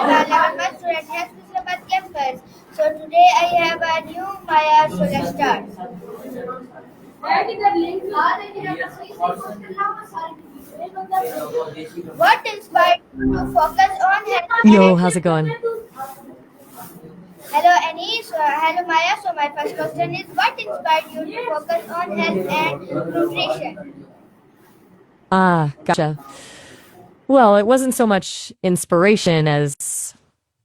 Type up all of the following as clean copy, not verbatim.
my 11th month student has Hyderabad campus. So today I have a new Maya, so let's start. What inspired you to focus on health? Yo, how's it going? Hello Annie, hello Maya. So my first question is, what inspired you to focus on health and nutrition? Ah, gotcha. Well, it wasn't so much inspiration as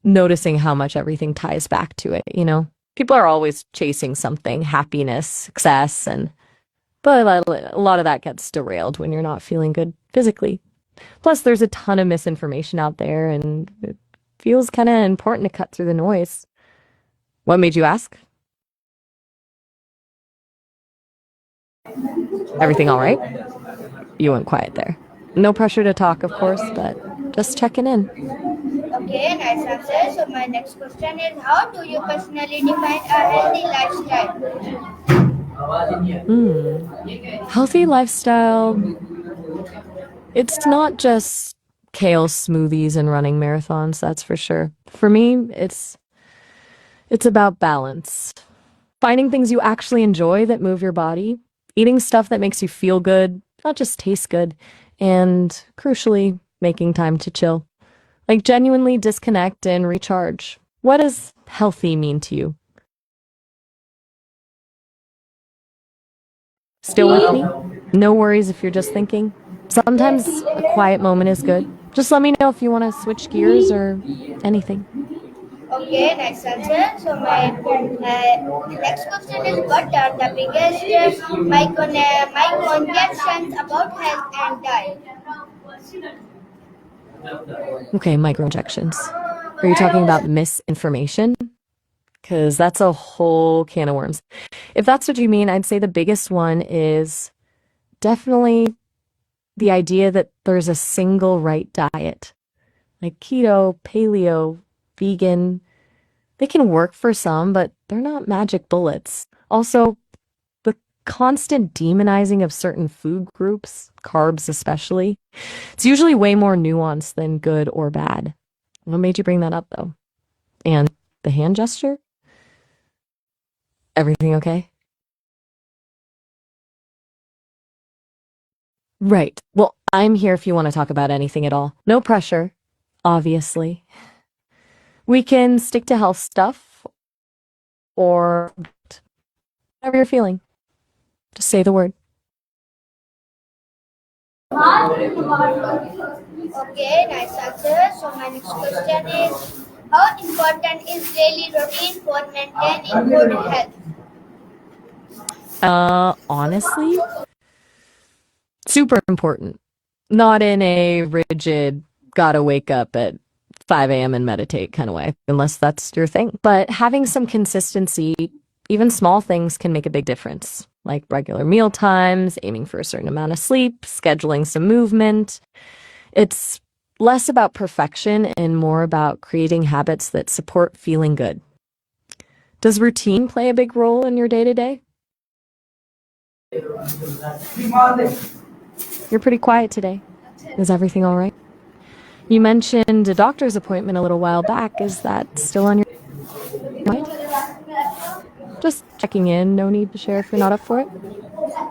noticing how much everything ties back to it, you know? People are always chasing something, happiness, success, but a lot of that gets derailed when you're not feeling good physically. Plus, there's a ton of misinformation out there, and it feels kind of important to cut through the noise. What made you ask? Everything all right? You went quiet there. No pressure to talk, of course, but just checking in. Okay, nice answer. So my next question is, how do you personally define a healthy lifestyle? Healthy lifestyle, it's not just kale smoothies and running marathons, that's for sure. For me, it's about balance. Finding things you actually enjoy that move your body, eating stuff that makes you feel good, not just taste good, and crucially, making time to chill. Like genuinely disconnect and recharge. What does healthy mean to you? Still with me? No worries if you're just thinking. Sometimes a quiet moment is good. Just let me know if you want to switch gears or anything. Okay, nice answer. So my next question is, what are the biggest misconceptions about health and diet? Okay, microinjections. Are you talking about misinformation? Because that's a whole can of worms. If that's what you mean, I'd say the biggest one is definitely the idea that there's a single right diet. Like keto, paleo, vegan, they can work for some, but they're not magic bullets. Also, the constant demonizing of certain food groups, carbs especially, it's usually way more nuanced than good or bad. What made you bring that up, though? And the hand gesture? Everything okay? Right. Well, I'm here if you want to talk about anything at all. No pressure, obviously. We can stick to health stuff or whatever you're feeling. Just say the word. Okay, nice answer. So my next question is, how important is daily routine for maintaining good health? Honestly, super important. Not in a rigid, gotta wake up at 5 a.m. and meditate kind of way, unless that's your thing. But having some consistency, even small things can make a big difference, like regular meal times, aiming for a certain amount of sleep, scheduling some movement. It's less about perfection and more about creating habits that support feeling good. Does routine play a big role in your day-to-day? You're pretty quiet today. Is everything all right? You mentioned a doctor's appointment a little while back. Is that still on your mind? Just checking in. No need to share if you're not up for it.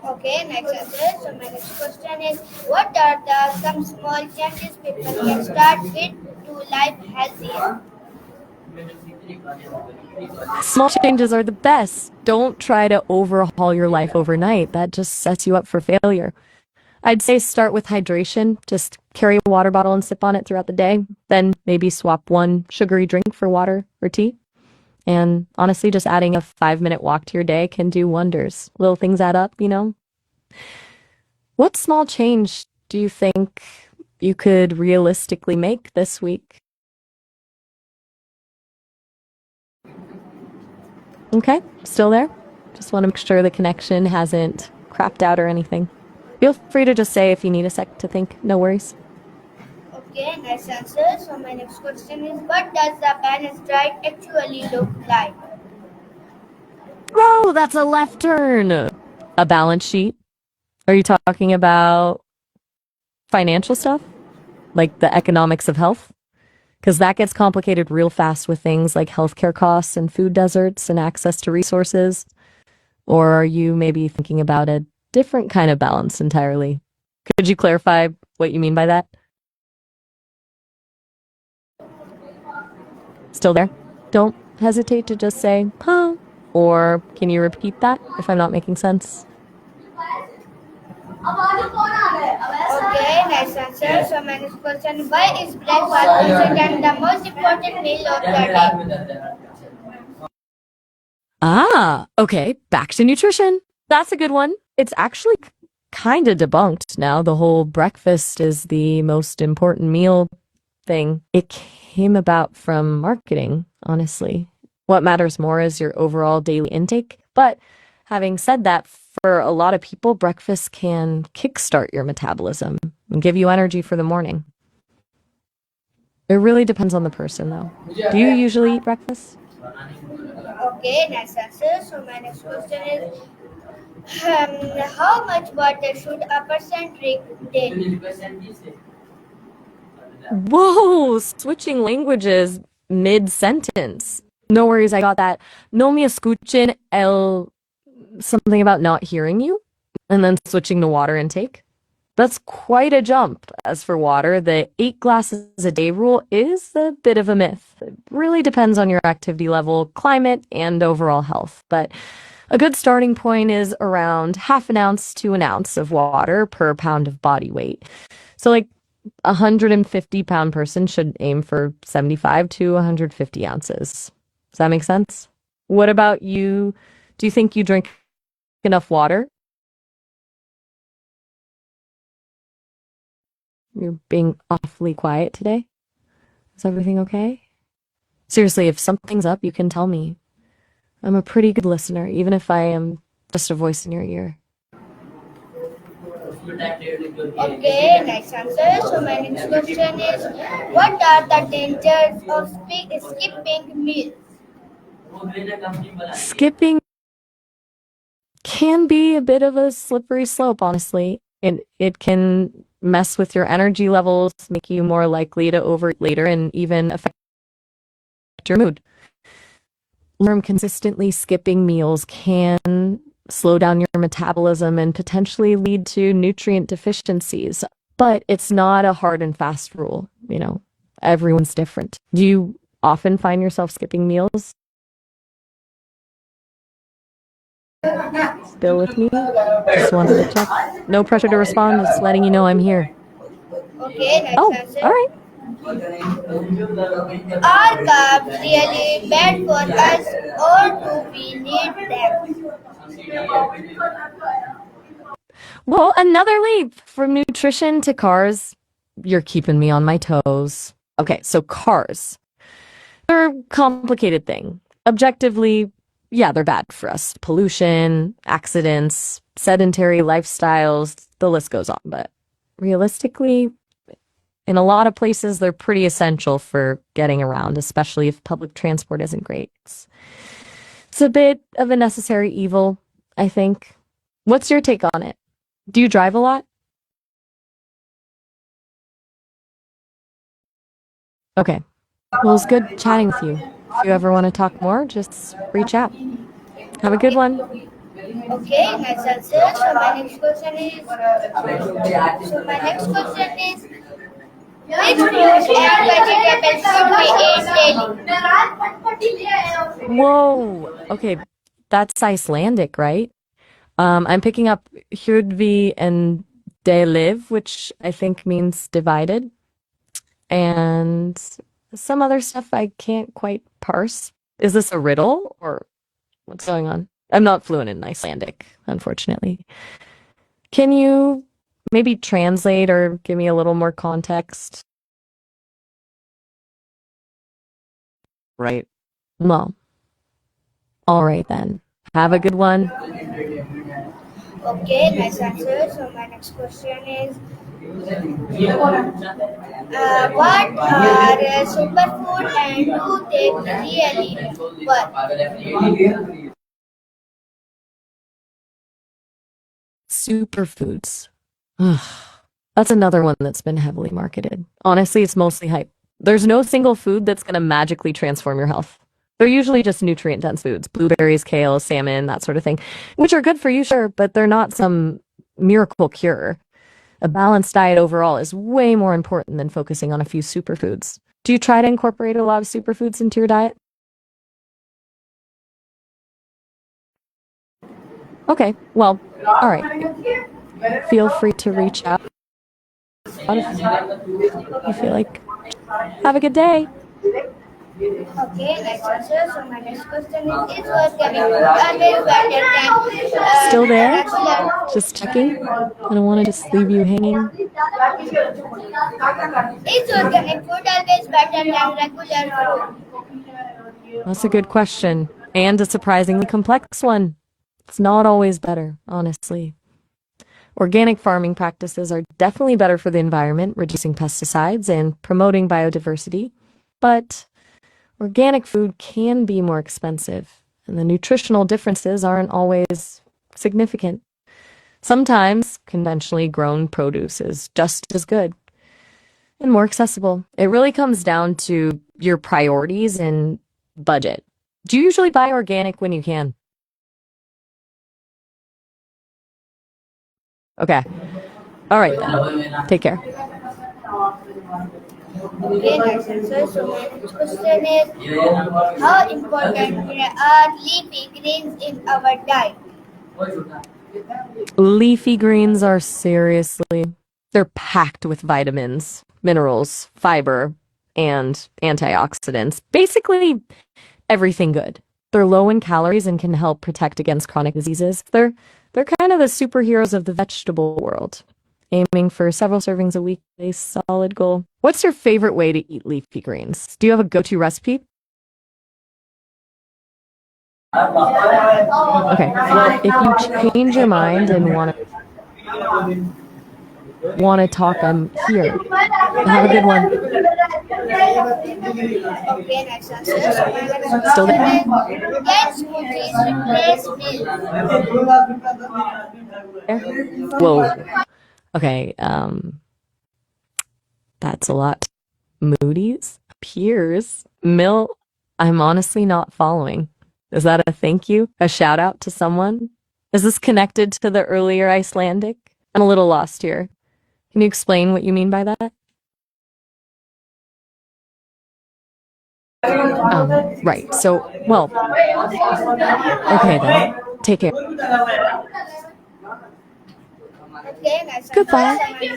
Okay, next answer. So my next question is, what are some small changes people can start with to live healthier? Small changes are the best. Don't try to overhaul your life overnight. That just sets you up for failure. I'd say start with hydration. Just carry a water bottle and sip on it throughout the day. Then maybe swap one sugary drink for water or tea. And honestly, just adding a 5-minute walk to your day can do wonders. Little things add up, you know? What small change do you think you could realistically make this week? Okay, still there? Just want to make sure the connection hasn't crapped out or anything. Feel free to just say if you need a sec to think. No worries. Okay, nice answer. So my next question is, what does the balanced diet actually look like? Oh, that's a left turn. A balance sheet? Are you talking about financial stuff? Like the economics of health? Because that gets complicated real fast with things like healthcare costs and food deserts and access to resources. Or are you maybe thinking about a different kind of balance entirely? Could you clarify what you mean by that? Still there? Don't hesitate to just say, huh? Or can you repeat that if I'm not making sense? Okay, nice answer. So my next question, why is breakfast considered the most important meal of the day? Okay, back to nutrition. That's a good one. It's actually kind of debunked now. The whole breakfast is the most important meal thing. It came about from marketing, honestly. What matters more is your overall daily intake. But having said that, for a lot of people, breakfast can kickstart your metabolism and give you energy for the morning. It really depends on the person, though. Do you usually eat breakfast? Okay, nice answer. So my next question is, how much water should a person drink daily? Whoa, switching languages mid-sentence. No worries, I got that. No me escuchen el something about not hearing you, and then switching to water intake. That's quite a jump. As for water, the 8 glasses a day rule is a bit of a myth. It really depends on your activity level, climate, and overall health. But a good starting point is around half an ounce to an ounce of water per pound of body weight. So like a 150-pound person should aim for 75 to 150 ounces. Does that make sense? What about you? Do you think you drink enough water? You're being awfully quiet today. Is everything okay? Seriously, if something's up, you can tell me. I'm a pretty good listener, even if I am just a voice in your ear. Okay, nice answer. So my next question is, what are the dangers of skipping meals? Skipping can be a bit of a slippery slope, honestly. It can mess with your energy levels, make you more likely to overeat later, and even affect your mood. From consistently skipping meals can slow down your metabolism and potentially lead to nutrient deficiencies. But it's not a hard and fast rule, Everyone's different. Do you often find yourself skipping meals? Still with me? Just wanted to check. No pressure to respond, just letting you know I'm here. Okay, nice Oh, answer. all right. Are carbs really bad for us, or do we need them? Well, another leap from nutrition to cars. You're keeping me on my toes. Okay, so cars. They're a complicated thing. Objectively, yeah, they're bad for us. Pollution, accidents, sedentary lifestyles, the list goes on. But realistically, in a lot of places, they're pretty essential for getting around, especially if public transport isn't great. It's a bit of a necessary evil, I think. What's your take on it? Do you drive a lot? Okay. Well, it's good chatting with you. If you ever want to talk more, just reach out. Have a good one. Okay, nice answer. So my next question is, which fruits and vegetables should we eat daily? Whoa. Okay, that's Icelandic, right? I'm picking up Hjordvi and De live, which I think means divided, and some other stuff I can't quite parse. Is this a riddle or what's going on? I'm not fluent in Icelandic, unfortunately. Can you maybe translate or give me a little more context? Right. Well, all right then. Have a good one. Okay, nice answer. So my next question is, what are superfood and do they really work? Superfoods. Ugh, that's another one that's been heavily marketed. Honestly, it's mostly hype. There's no single food that's going to magically transform your health. They're usually just nutrient-dense foods, blueberries, kale, salmon, that sort of thing, which are good for you, sure, but they're not some miracle cure. A balanced diet overall is way more important than focusing on a few superfoods. Do you try to incorporate a lot of superfoods into your diet? Okay, well, all right. Feel free to reach out if you feel like. Have a good day. Okay, next answer. So my next question is organic food always better than Still there? regular? Just checking. I don't want to just leave you hanging. Is organic food always better than regular food? That's a good question, and a surprisingly complex one. It's not always better, honestly. Organic farming practices are definitely better for the environment, reducing pesticides and promoting biodiversity, but organic food can be more expensive, and the nutritional differences aren't always significant. Sometimes conventionally grown produce is just as good and more accessible. It really comes down to your priorities and budget. Do you usually buy organic when you can? Okay. All right then. Take care. Okay, next answer. So my next question is, how important are leafy greens in our diet? Leafy greens are they're packed with vitamins, minerals, fiber, and antioxidants. Basically, everything good. They're low in calories and can help protect against chronic diseases. They're kind of the superheroes of the vegetable world. Aiming for several servings a week is a solid goal. What's your favorite way to eat leafy greens? Do you have a go-to recipe? Okay, well, if you change your mind and want to talk, I'm here. Have a good one. Okay, next answer. So my next question Still there? is, can smoothies replace milk? Whoa. Okay, that's a lot. Moody's, Piers, Mill. I'm honestly not following. Is that a thank you? A shout out to someone? Is this connected to the earlier Icelandic? I'm a little lost here. Can you explain what you mean by that? Right. So, well, okay then. Take care. Okay, next Goodbye. answer.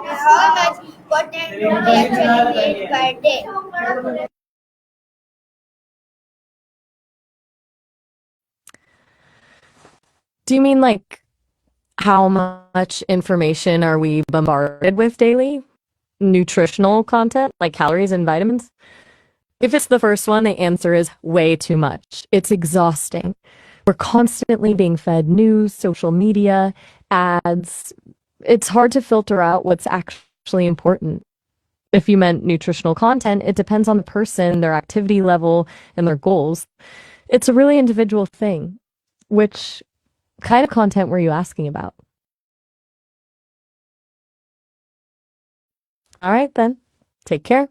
How much protein do we actually need per day? Do you mean like how much information are we bombarded with daily? Nutritional content, like calories and vitamins? If it's the first one, the answer is way too much. It's exhausting. We're constantly being fed news, social media, ads. It's hard to filter out what's actually important. If you meant nutritional content, it depends on the person, their activity level, and their goals. It's a really individual thing. Which kind of content were you asking about? All right, then. Take care.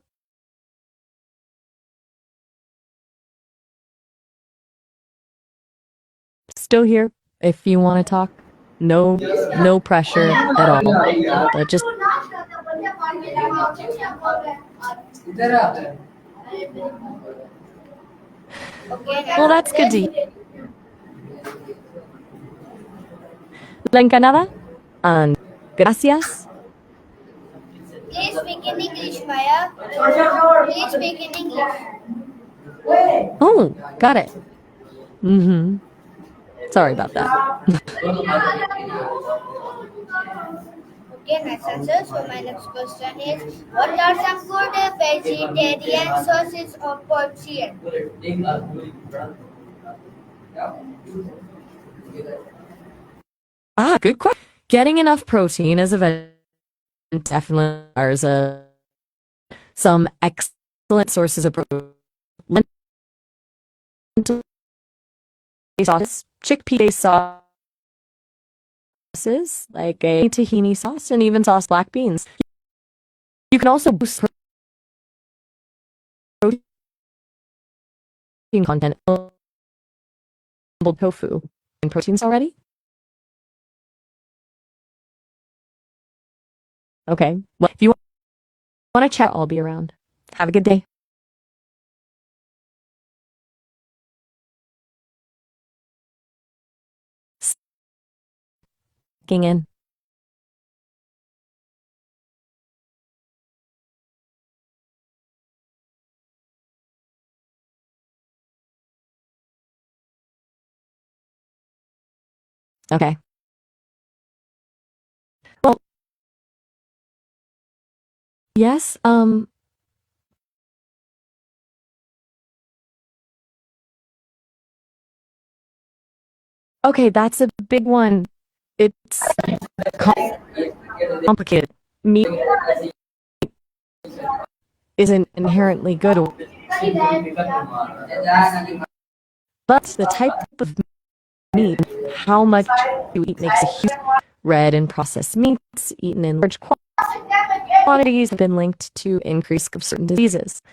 Still here if you want to talk. No pressure at all. But just well, that's good to hear. La encanada and gracias. Please speak in English, Maya. Please speak in English. Oh, got it. Mm-hmm. Sorry about that. Okay, next answer. So my next question is, what are some good vegetarian sources of protein? Good question. Getting enough protein as a vegetarian definitely requires some excellent sources of protein. Lentil sauce, chickpea sauces, like a tahini sauce, and even sauce black beans. You can also boost protein content, tofu, and proteins already? Okay. Well, if you want to chat, I'll be around. Have a good day. In. Okay. Well, yes, okay, that's a big one. It's complicated. Meat isn't inherently good, but the type of meat, how much you eat makes a huge. Red and processed meats eaten in large quantities have been linked to increase of certain diseases.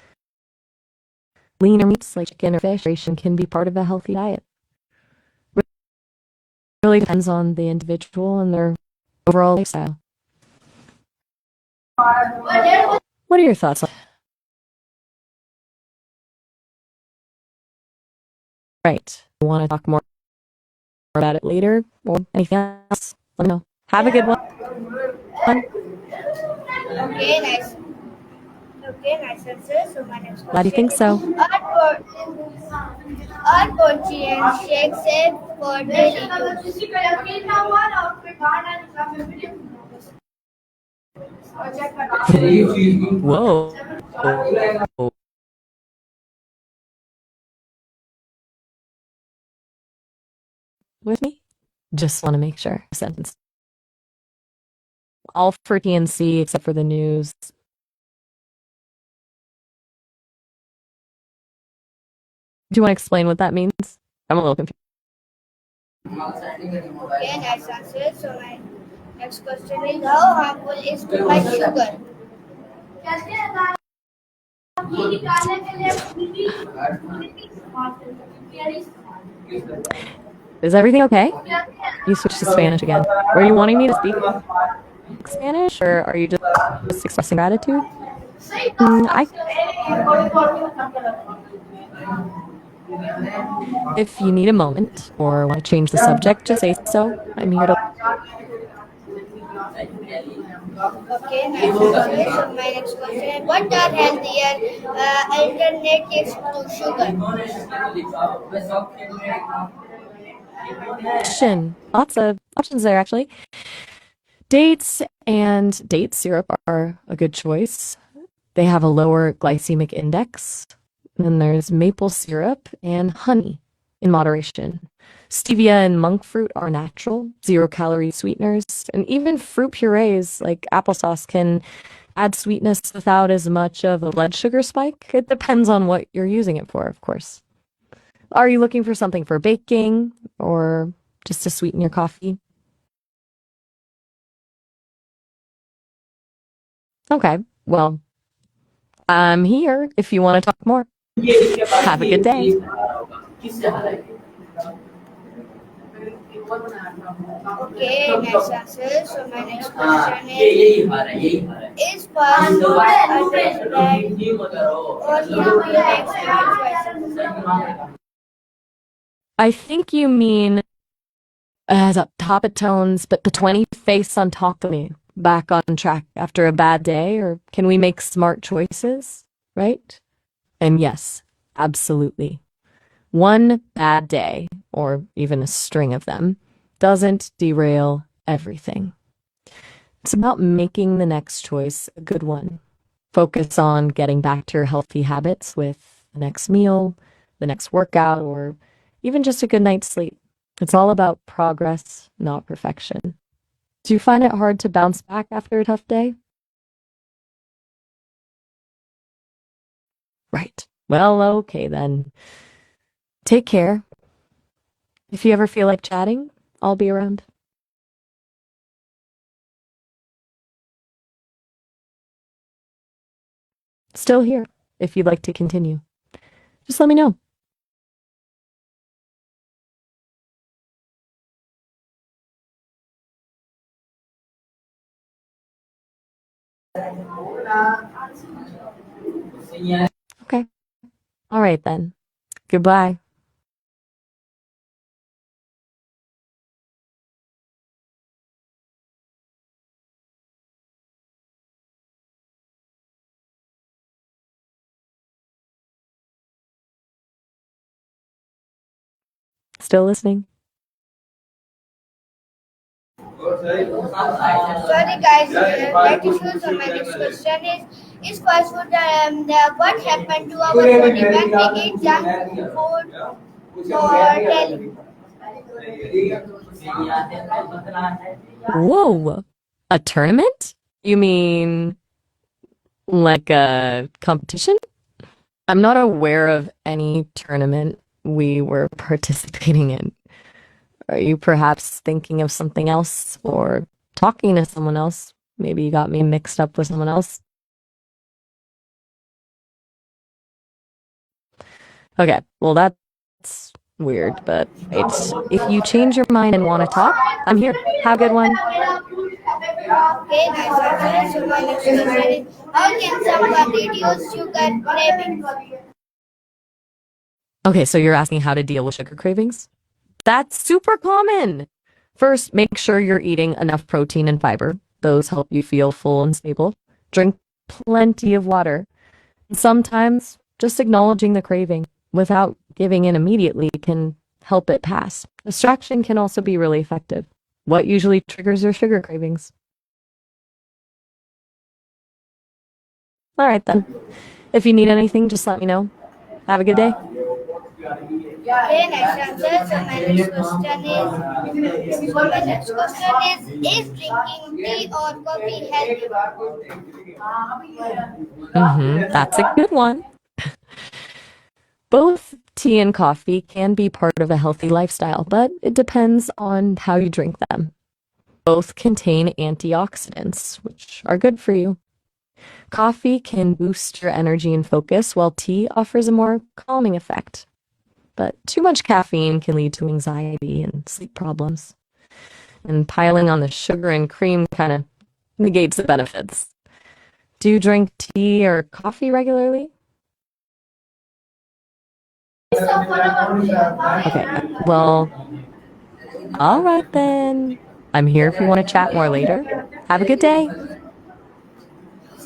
Leaner meats like chicken or fish can be part of a healthy diet. It really depends on the individual and their overall lifestyle. What are your thoughts on? Right. You want to talk more about it later or anything else? Let me know. Have a good one. Okay, nice. Okay, nice answer. So my next question. Why do you think so? Are protein shakes safe for daily use? Whoa. With me? Just want to make sure. Sentence. All for PNC except for the news. Do you want to explain what that means? I'm a little confused. Okay, nice answer. So my next question is, how harmful is too much sugar? Is everything okay? You switched to Spanish again. Were you wanting me to speak Spanish, or are you just expressing gratitude? If you need a moment or want to change the subject, just say so. I'm here to. Okay, nice answer. So my next question is, what are healthier alternatives to sugar? Lots of options there, actually. Dates and date syrup are a good choice. They have a lower glycemic index. Then there's maple syrup and honey in moderation. Stevia and monk fruit are natural, 0-calorie sweeteners, and even fruit purees like applesauce can add sweetness without as much of a blood sugar spike. It depends on what you're using it for, of course. Are you looking for something for baking or just to sweeten your coffee? Okay, well, I'm here if you want to talk more. Have a good day. Okay, next answer. So my next question is fast food a red flag or healthy choices? I think you mean as a top of tones, but the 20 face on top of me, back on track after a bad day, or can we make smart choices, right? And yes, absolutely. One bad day, or even a string of them, doesn't derail everything. It's about making the next choice a good one. Focus on getting back to your healthy habits with the next meal, the next workout, or even just a good night's sleep. It's all about progress, not perfection. Do you find it hard to bounce back after a tough day? Right. Well, okay then. Take care. If you ever feel like chatting, I'll be around. Still here. if you'd like to continue. Just let me know. Okay. All right then. Goodbye. Still listening? Sorry guys, let me show. So my next question is fast food, what happened to our body when we eat junk food for daily? Whoa. A tournament? You mean like a competition? I'm not aware of any tournament we were participating in. Are you perhaps thinking of something else or talking to someone else? Maybe you got me mixed up with someone else. Okay, well, that's weird, but it's if you change your mind and want to talk, I'm here. Have a good one. Okay, nice answer. So my next question is, how can someone reduce sugar cravings? Okay, so you're asking how to deal with sugar cravings? That's super common. First, make sure you're eating enough protein and fiber. Those help you feel full and stable. Drink plenty of water. Sometimes just acknowledging the craving without giving in immediately can help it pass. Distraction can also be really effective. What usually triggers your sugar cravings? All right then. If you need anything, just let me know. Have a good day. Okay, next answer. So my next question is drinking tea or coffee healthy? That's a good one. Both tea and coffee can be part of a healthy lifestyle, but it depends on how you drink them. Both contain antioxidants, which are good for you. Coffee can boost your energy and focus, while tea offers a more calming effect. But too much caffeine can lead to anxiety and sleep problems. And piling on the sugar and cream kind of negates the benefits. Do you drink tea or coffee regularly? Okay, well, all right then. I'm here if you want to chat more later. Have a good day.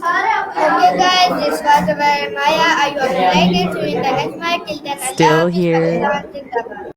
Okay guys, this was our Maya. I hope you liked it. See you in the next Maya. Till then, Still Allah Hafiz. here. Pakistan Zindabad.